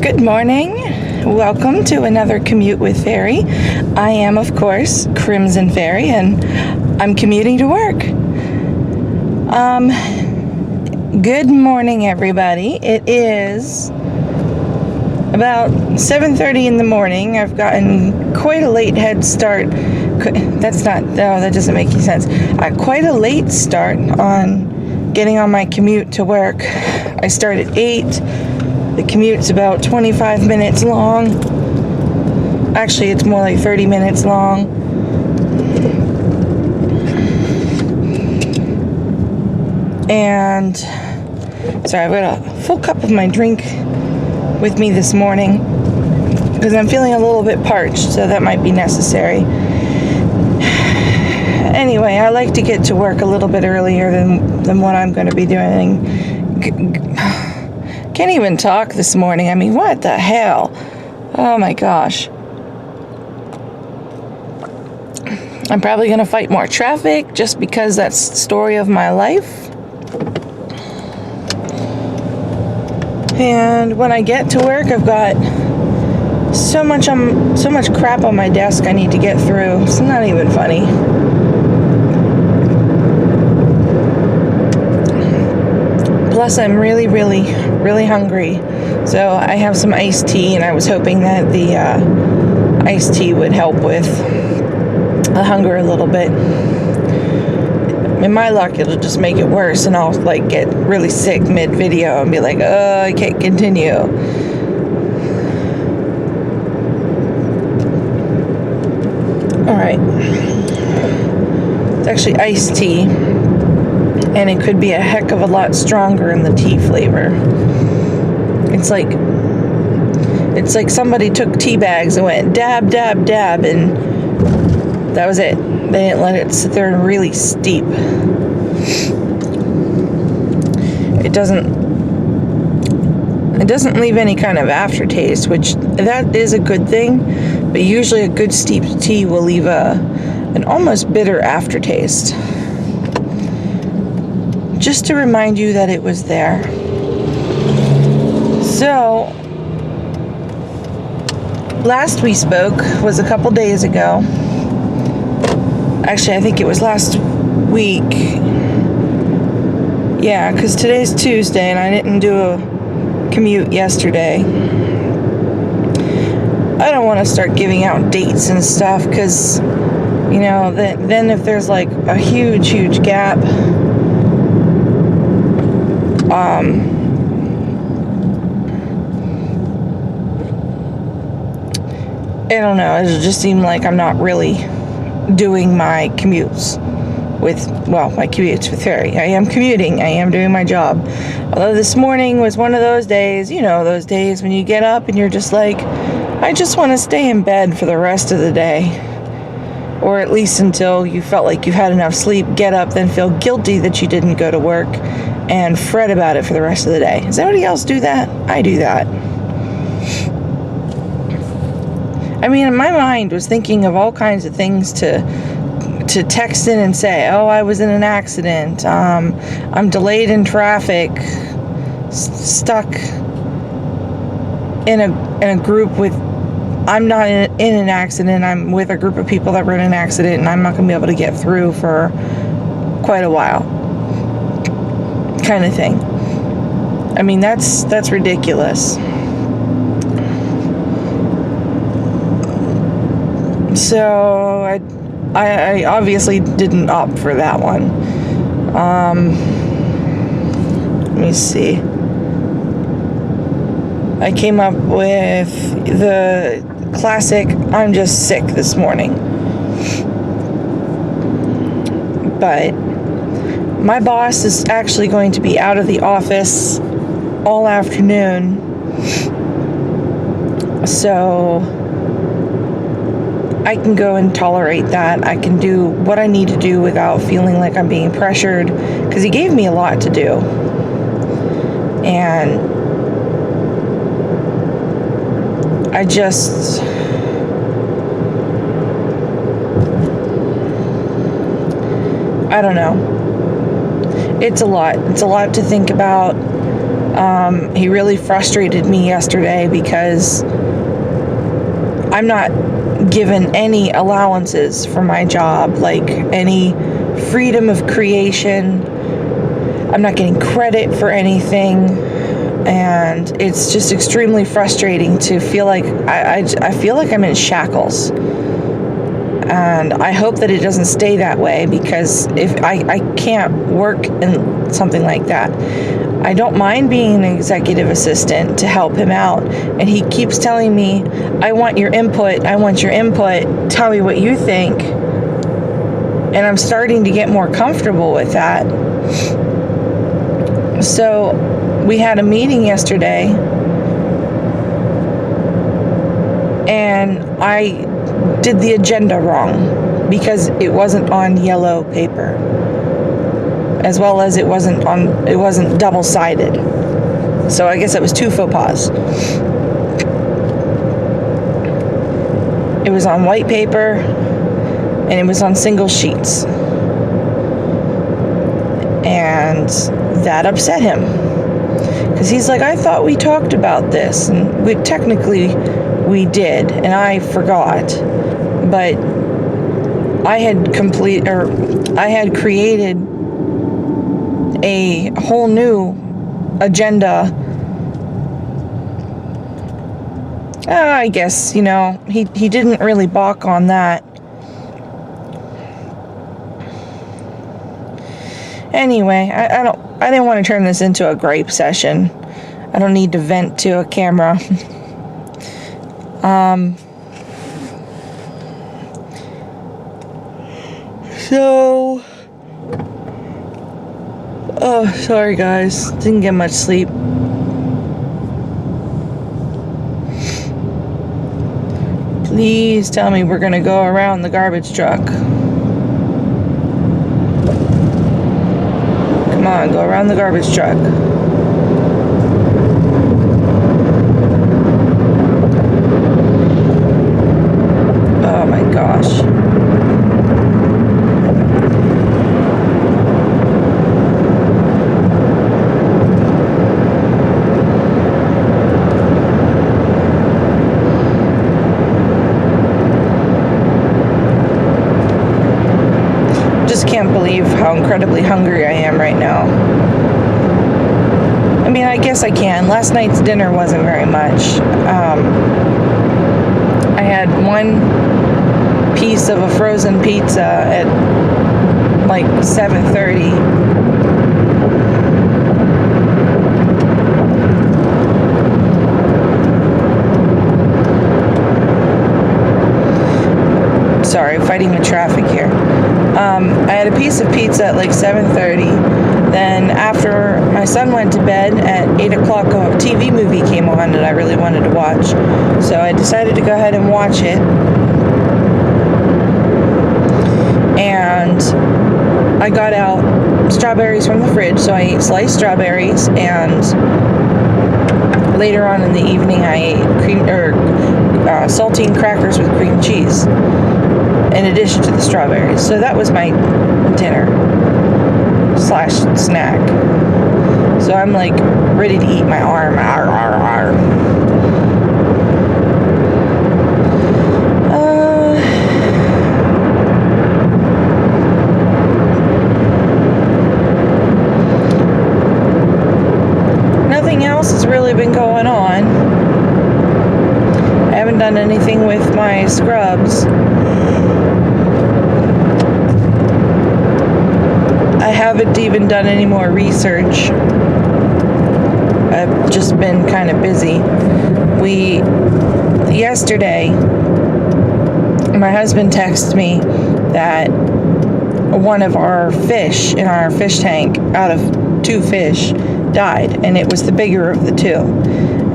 Good morning. Welcome to another Commute with Faery. I am, of course, Crimson Faery, and I'm commuting to work. Good morning, everybody. It is about 7:30 in the morning. I've gotten quite a late head start. That doesn't make any sense. Quite a late start on getting on my commute to work. I start at 8. The commute's about 25 minutes long. Actually, it's more like 30 minutes long. And sorry, I've got a full cup of my drink with me this morning because I'm feeling a little bit parched, so that might be necessary. Anyway, I like to get to work a little bit earlier than what I'm going to be doing. Can't even talk this morning. I mean, what the hell? Oh my gosh. I'm probably going to fight more traffic just because that's the story of my life. And when I get to work, I've got so much crap on my desk I need to get through. It's not even funny. Plus, I'm really, really, really hungry. So I have some iced tea, and I was hoping that the iced tea would help with the hunger a little bit. In my luck, it'll just make it worse, and I'll get really sick mid-video and be like, oh, I can't continue. Alright. It's actually iced tea, and it could be a heck of a lot stronger in the tea flavor. It's like somebody took tea bags and went dab, dab, dab, and that was it. They didn't let it sit there and really steep. It doesn't leave any kind of aftertaste, which that is a good thing, but usually a good steeped tea will leave an almost bitter aftertaste. Just to remind you that it was there. So, last we spoke was a couple days ago. Actually, I think it was last week. Yeah, because today's Tuesday and I didn't do a commute yesterday. I don't want to start giving out dates and stuff because, then if there's a huge, huge gap, I don't know, it'll just seem like I'm not really doing my commutes with Faery. I am commuting. I am doing my job. Although this morning was one of those days, those days when you get up and you're just like, I just want to stay in bed for the rest of the day. Or at least until you felt like you've had enough sleep, get up, then feel guilty that you didn't go to work and fret about it for the rest of the day. Does anybody else do that? I do that. I mean, my mind was thinking of all kinds of things to text in and say, oh, I was in an accident, I'm delayed in traffic, stuck in a group with, I'm not in an accident, I'm with a group of people that were in an accident, and I'm not going to be able to get through for quite a while, kind of thing. I mean, that's ridiculous. So I obviously didn't opt for that one. Let me see. I came up with the classic, I'm just sick this morning. But my boss is actually going to be out of the office all afternoon. So I can go and tolerate that. I can do what I need to do without feeling like I'm being pressured, because he gave me a lot to do. And I don't know. It's a lot. It's a lot to think about. He really frustrated me yesterday because I'm not given any allowances for my job, like any freedom of creation. I'm not getting credit for anything, and it's just extremely frustrating to feel like I feel like I'm in shackles. And I hope that it doesn't stay that way, because if I can't work in something like that. I don't mind being an executive assistant to help him out. And he keeps telling me, I want your input. Tell me what you think. And I'm starting to get more comfortable with that. So we had a meeting yesterday, and I did the agenda wrong because it wasn't on yellow paper, as well as it wasn't double-sided. So I guess it was 2 faux pas. It was on white paper and it was on single sheets. And that upset him, because he's like, I thought we talked about this, and we did, and I forgot. But I had created a whole new agenda. I guess, he didn't really balk on that. Anyway, I didn't want to turn this into a gripe session. I don't need to vent to a camera. So, oh, sorry guys, didn't get much sleep. Please tell me we're gonna go around the garbage truck. Come on, go around the garbage truck. Oh my gosh. Can't believe how incredibly hungry I am right now. I mean, I guess I can. Last night's dinner wasn't very much. I had 1 piece of a frozen pizza at like 7:30. Sorry, fighting with traffic here. I had a piece of pizza at like 7:30. Then after my son went to bed at 8 o'clock, a TV movie came on that I really wanted to watch. So I decided to go ahead and watch it. And I got out strawberries from the fridge, so I ate sliced strawberries, and later on in the evening I ate saltine crackers with cream cheese, in addition to the strawberries. So that was my dinner / snack. So I'm like ready to eat my arm. Arr, arr, arr. Nothing else has really been going on. I haven't done anything with my scrubs. I haven't even done any more research. I've just been kind of busy. Yesterday, my husband texted me that one of our fish in our fish tank, out of 2 fish, died, and it was the bigger of the 2.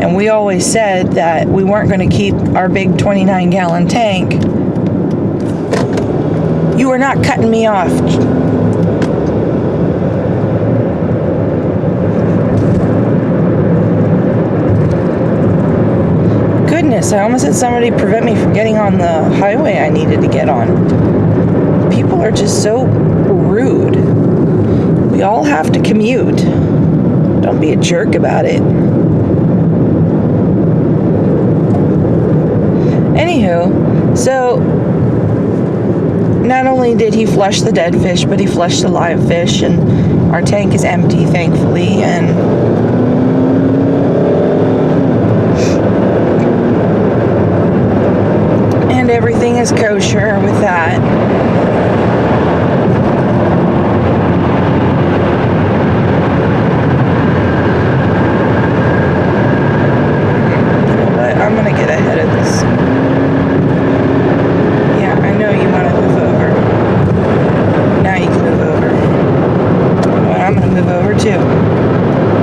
And we always said that we weren't going to keep our big 29-gallon tank. You are not cutting me off. Goodness, I almost had somebody prevent me from getting on the highway I needed to get on. People are just so rude. We all have to commute. Don't don't be a jerk about it. Anywho, so not only did he flush the dead fish, but he flushed the live fish, and our tank is empty, thankfully, and everything is kosher with that. I'm gonna get ahead of this. Yeah, I know you want to move over. Now you can move over. Well, I'm gonna move over too,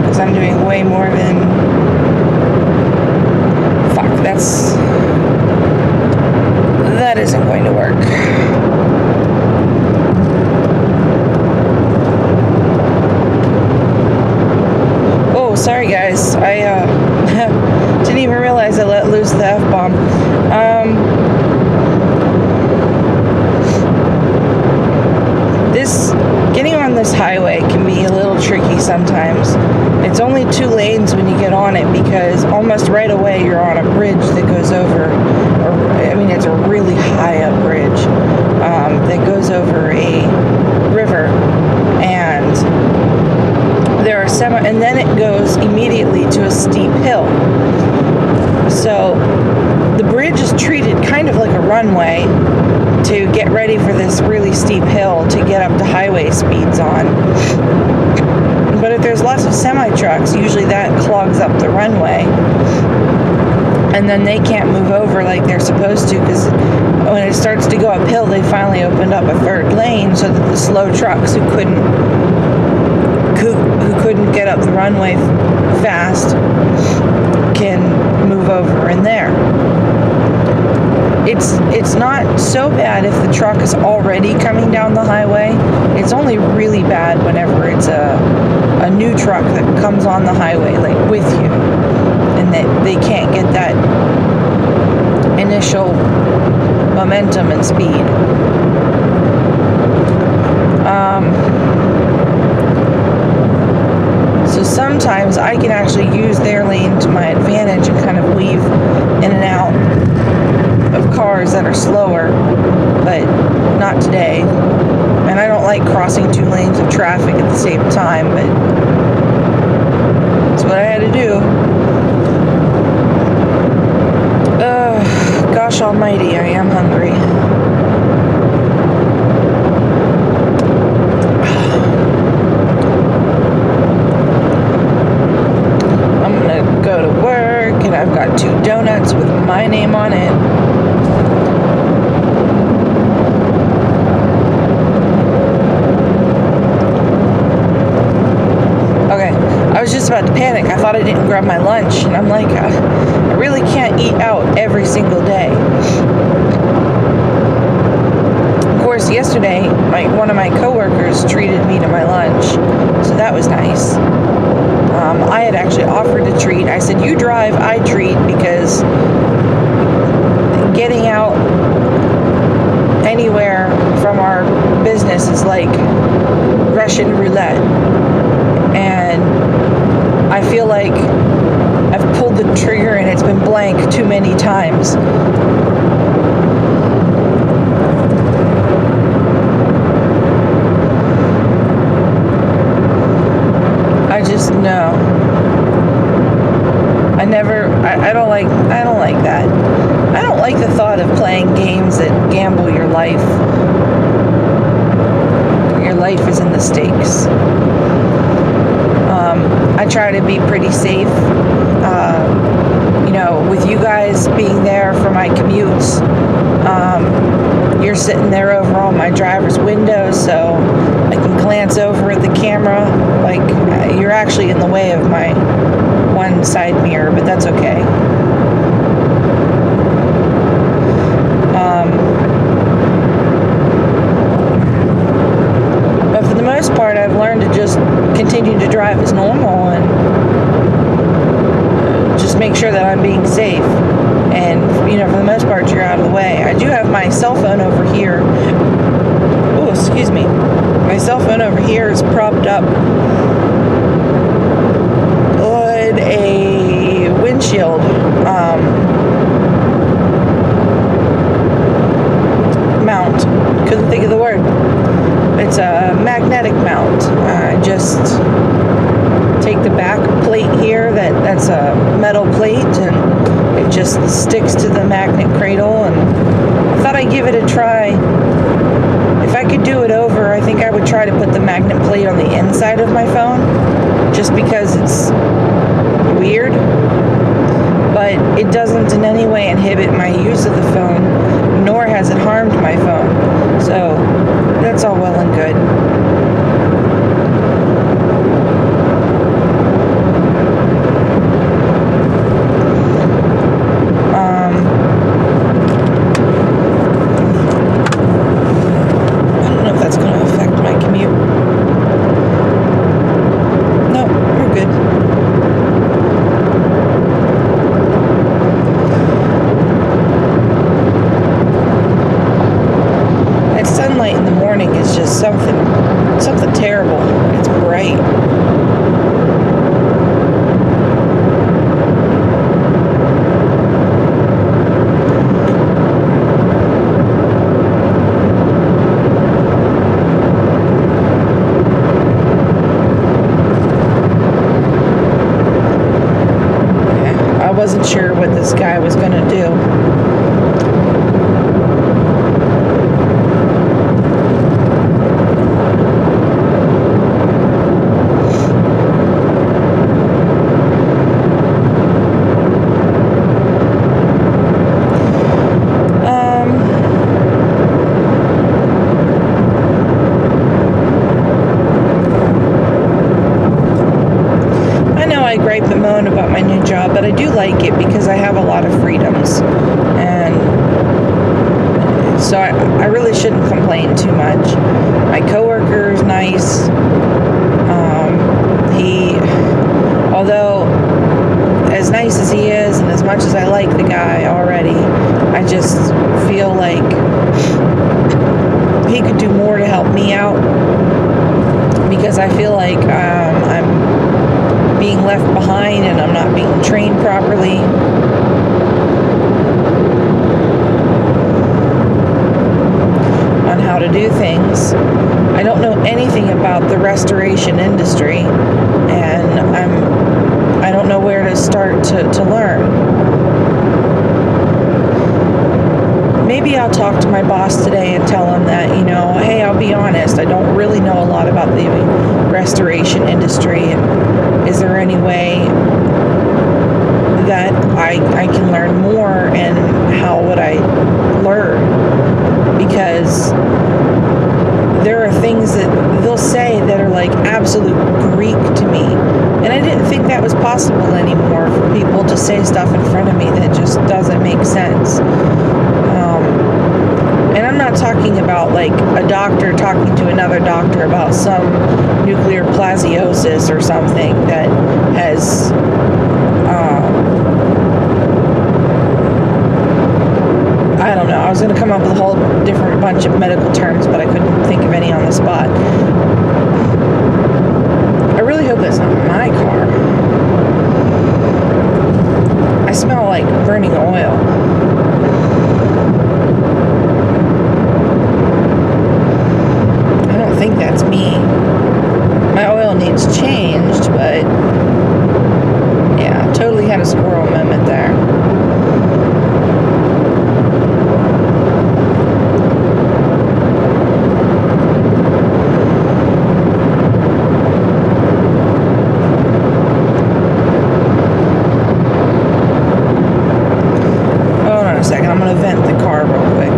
because I'm doing way more than... Fuck, that isn't going to work. Oh, sorry guys. I didn't even realize I let loose the F-bomb. Getting on this highway can be a little tricky sometimes. It's only 2 lanes when you get on it, because almost right away you're on a bridge that goes over, it's a really high up bridge that goes over a river, and there are and then it goes immediately to a steep hill. So the bridge is treated kind of like a runway to get ready for this really steep hill to get up to highway speeds on. But if there's lots of semi-trucks, usually that clogs up the runway, and then they can't move over like they're supposed to, because when it starts to go uphill, they finally opened up a 3rd lane so that the slow trucks who couldn't get up the runway fast can move over in there. It's not so bad if the truck is already coming down the highway. It's only really bad whenever it's a new truck that comes on the highway, like with you, and that they can't get that initial momentum and speed. So sometimes I can actually use their lane to my advantage and kind of weave in and out of cars that are slower, but not today. And I don't like crossing 2 lanes of traffic at the same time, but that's what I had to do. Gosh almighty, I am hungry. Go to work, and I've got 2 donuts with my name on it. Okay, I was just about to panic. I thought I didn't grab my lunch, and I'm like, I really can't eat out every single day. Of course, yesterday, one of my coworkers treated me to my lunch, so that was nice. I had actually offered to treat. I said, you drive, I treat, because getting out anywhere from our business is like Russian roulette. And I feel like I've pulled the trigger and it's been blank too many times. I just know. I don't like that. I don't like the thought of playing games that gamble your life. Your life is in the stakes. I try to be pretty safe. With you guys being there for my commutes, you're sitting there over on my driver's window, so I can glance over at the camera. Like, you're actually in the way of my one side mirror, but that's okay. But for the most part, I've learned to just continue to drive as normal and just make sure that I'm being safe. And, for the most part, you're out of the way. I do have my cell phone over here. Oh, excuse me. My cell phone over here is propped up a windshield mount. Couldn't think of the word. It's a magnetic mount. Just take the back plate here, that's a metal plate, and it just sticks to the magnet cradle, and I thought I'd give it a try. If I could do it over, I think I would try to put the magnet plate on the inside of my phone, just because it's weird, but it doesn't in any way inhibit my use of the phone, nor has it harmed my phone, so that's all well and good. I don't know if that's going to affect my commute. No, we're good. That sunlight in the morning is just something terrible. It's bright. I wasn't sure what this guy was going to do. I gripe and moan about my new job, but I do like it because I have a lot of freedoms, and so I really shouldn't complain too much. My coworker is nice. Although as nice as he is, and as much as I like the guy already, I just feel like he could do more to help me out, because I feel like I'm being left behind and I'm not being trained properly. On how to do things. I don't know anything about the restoration industry, and I don't know where to start to learn. Maybe I'll talk to my boss today and tell him that, hey, I'll be honest, I don't really know a lot about the restoration industry, and is there any way that I can learn more, and how would I learn? Because there are things that they'll say that are like absolute Greek to me, and I didn't think that was possible anymore, for people to say stuff in front of me that just doesn't make sense. And I'm not talking about like a doctor talking to another doctor about some nuclear plasiosis or something that has I don't know. I was going to come up with a whole different bunch of medical terms, but I couldn't think of any on the spot. I really hope that's not my car. I smell like burning oil. I don't think that's me. My oil needs changed, but yeah, totally had a squirrel moment there. I'm going to vent the car real quick.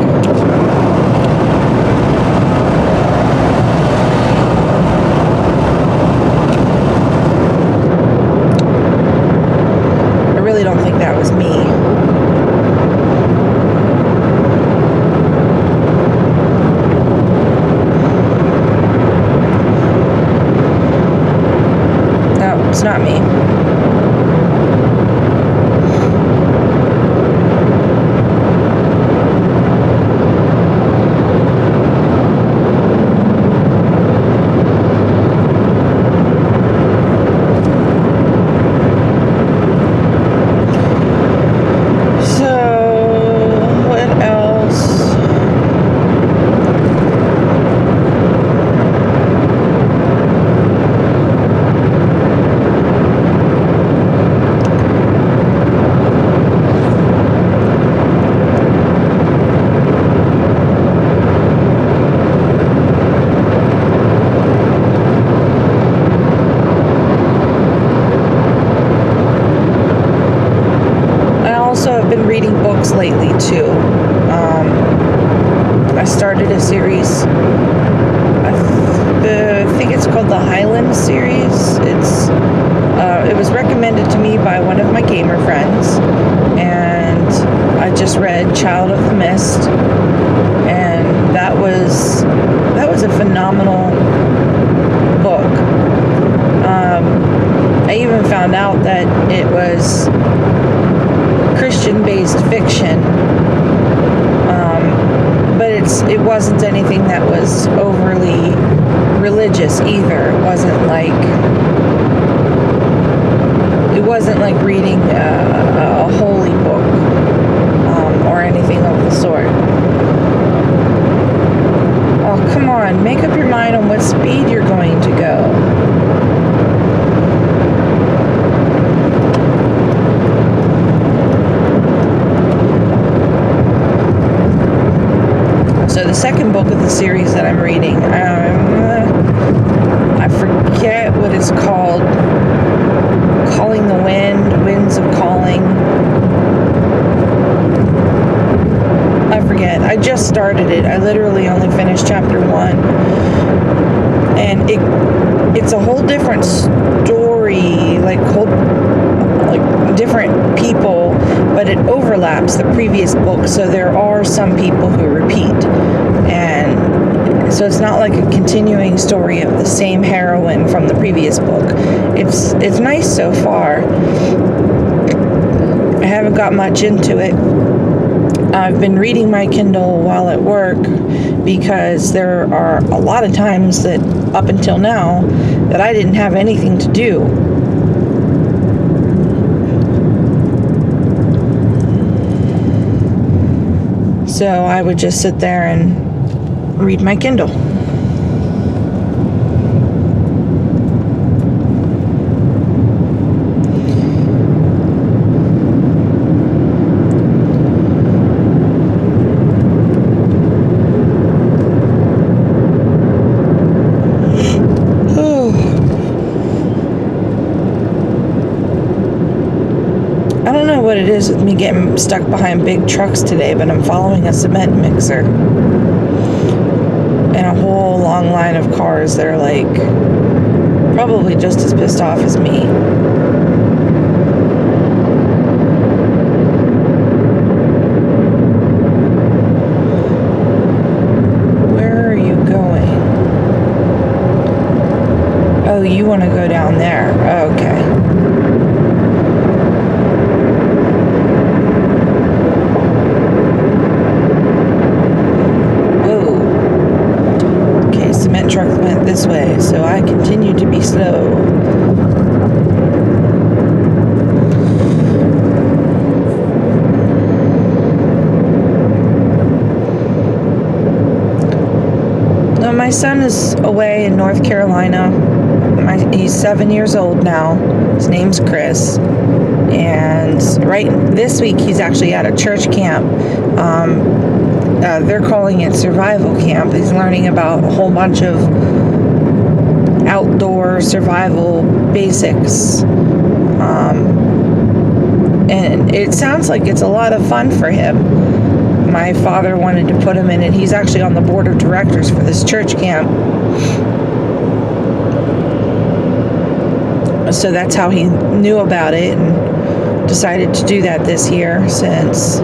I really don't think that was me. No, it's not me. also have been reading books lately too. I started a series. I think it's called the Highland series. It was recommended to me by one of my gamer friends, and I just read Child of the Mist, and that was a phenomenal book. I even found out that it was Christian-based fiction, but it wasn't anything that was overly religious either. It wasn't like reading a holy book or anything of the sort. Oh, come on, make up your mind on what speed you're going to go. So the second book of the series that I'm reading, I forget what it's called. Calling the Wind, Winds of Calling. I forget. I just started it. I literally only finished chapter 1. And it's a whole different story, like different people, but it overlaps the previous book, so there are some people who repeat, and so it's not like a continuing story of the same heroine from the previous book. It's nice so far. I haven't got much into it. I've been reading my Kindle while at work because there are a lot of times that up until now that I didn't have anything to do. So I would just sit there and read my Kindle. I don't know what it is with me getting stuck behind big trucks today, but I'm following a cement mixer. And a whole long line of cars that are probably just as pissed off as me. Where are you going? Oh, you want to go down there. Oh, okay. Truck went this way, so I continue to be slow. No, my son is away in North Carolina. He's 7 years old now. His name's Chris. And right this week, he's actually at a church camp. They're calling it survival camp. He's learning about a whole bunch of outdoor survival basics. And it sounds like it's a lot of fun for him. My father wanted to put him in it. He's actually on the board of directors for this church camp. So that's how he knew about it and decided to do that this year, since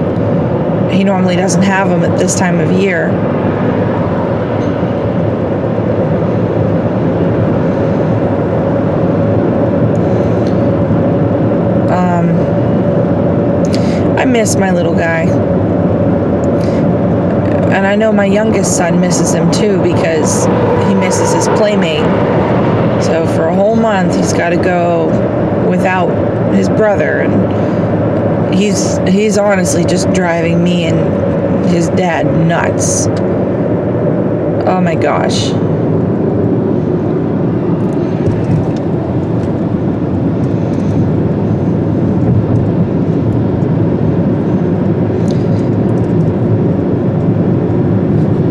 he normally doesn't have them at this time of year. I miss my little guy. And I know my youngest son misses him too, because he misses his playmate. So for a whole month he's got to go without his brother, and he's honestly just driving me and his dad nuts. Oh my gosh.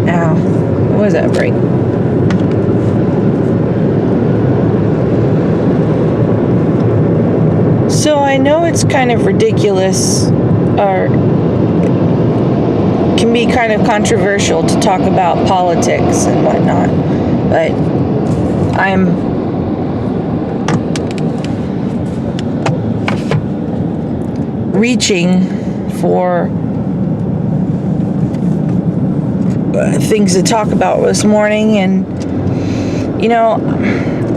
Ow. What was that break? So I know it's kind of ridiculous are can be kind of controversial to talk about politics and whatnot, but I'm reaching for things to talk about this morning, and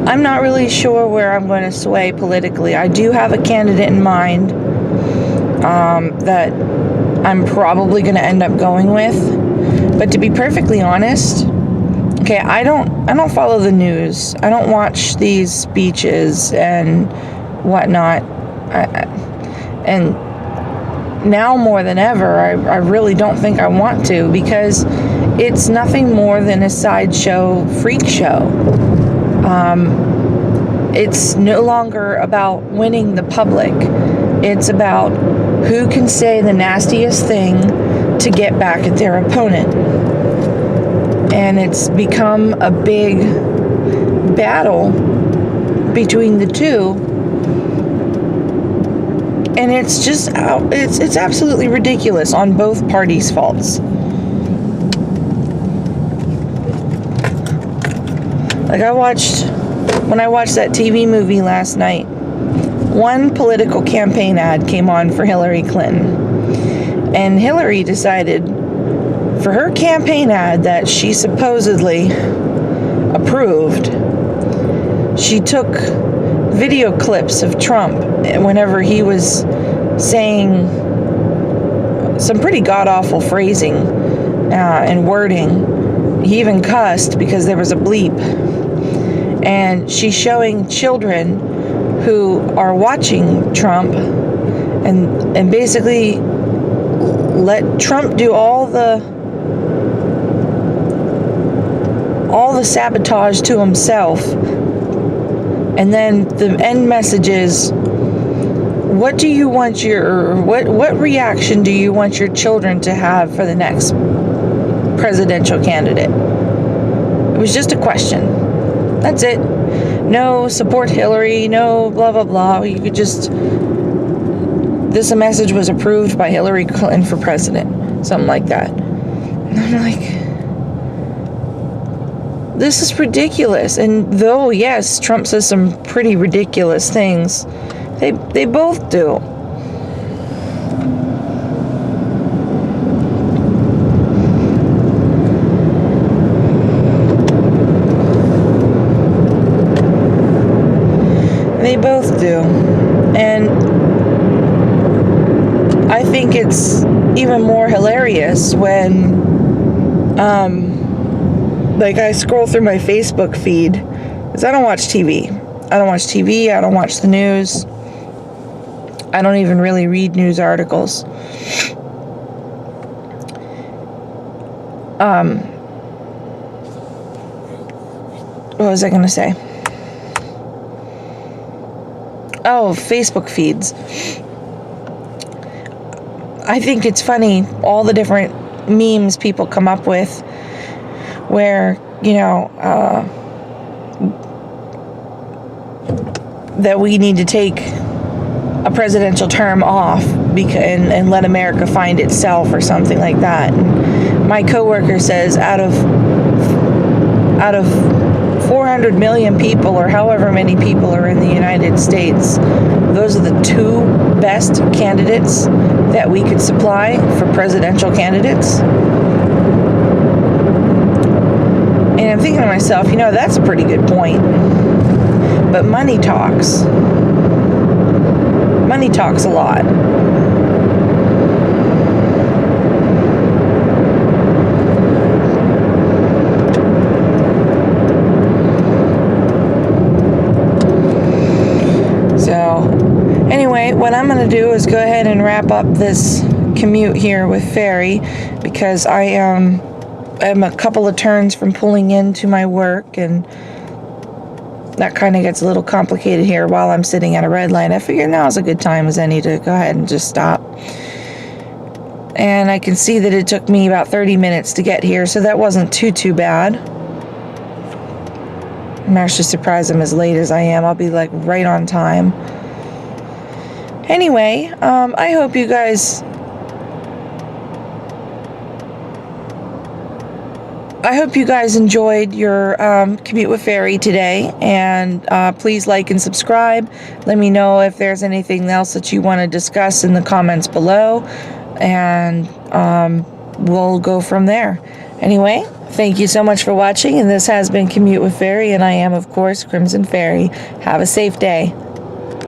I'm not really sure where I'm going to sway politically. I do have a candidate in mind that I'm probably going to end up going with, but to be perfectly honest, okay, I don't follow the news. I don't watch these speeches and whatnot. And now more than ever, I really don't think I want to, because it's nothing more than a sideshow freak show. It's no longer about winning the public. It's about who can say the nastiest thing to get back at their opponent. And it's become a big battle between the two. And it's just, it's absolutely ridiculous on both parties' faults. Like when I watched that TV movie last night, one political campaign ad came on for Hillary Clinton. And Hillary decided for her campaign ad that she supposedly approved, she took video clips of Trump whenever he was saying some pretty god-awful phrasing and wording. He even cussed because there was a bleep. And she's showing children who are watching Trump and basically let Trump do all the sabotage to himself. And then the end message is, what reaction do you want your children to have for the next presidential candidate? It was just a question. That's it. No support Hillary, no blah, blah, blah. You could just, this message was approved by Hillary Clinton for president. Something like that. And I'm like, this is ridiculous. And though, yes, Trump says some pretty ridiculous things, they both do. They both do. And I think it's even more hilarious when like I scroll through my Facebook feed, because I don't watch TV. I don't watch the news. I don't even really read news articles. What was I going to say? Oh, Facebook feeds. I think it's funny, all the different memes people come up with where, that we need to take a presidential term off and let America find itself or something like that. And my coworker says out of 400 million people, or however many people are in the United States, those are the two best candidates that we could supply for presidential candidates. And I'm thinking to myself, that's a pretty good point. But money talks. Money talks a lot. Anyway, what I'm going to do is go ahead and wrap up this commute here with Faery, because I'm a couple of turns from pulling into my work, and that kind of gets a little complicated here while I'm sitting at a red light. I figure now is a good time as any to go ahead and just stop. And I can see that it took me about 30 minutes to get here, so that wasn't too bad. I'm actually surprised I'm as late as I am. I'll be right on time. Anyway, I hope you guys I hope you guys enjoyed your commute with Faery today, and please like and subscribe. Let me know if there's anything else that you want to discuss in the comments below, and we'll go from there. Anyway, thank you so much for watching, and this has been Commute with Faery, and I am, of course, Crimson Faery. Have a safe day.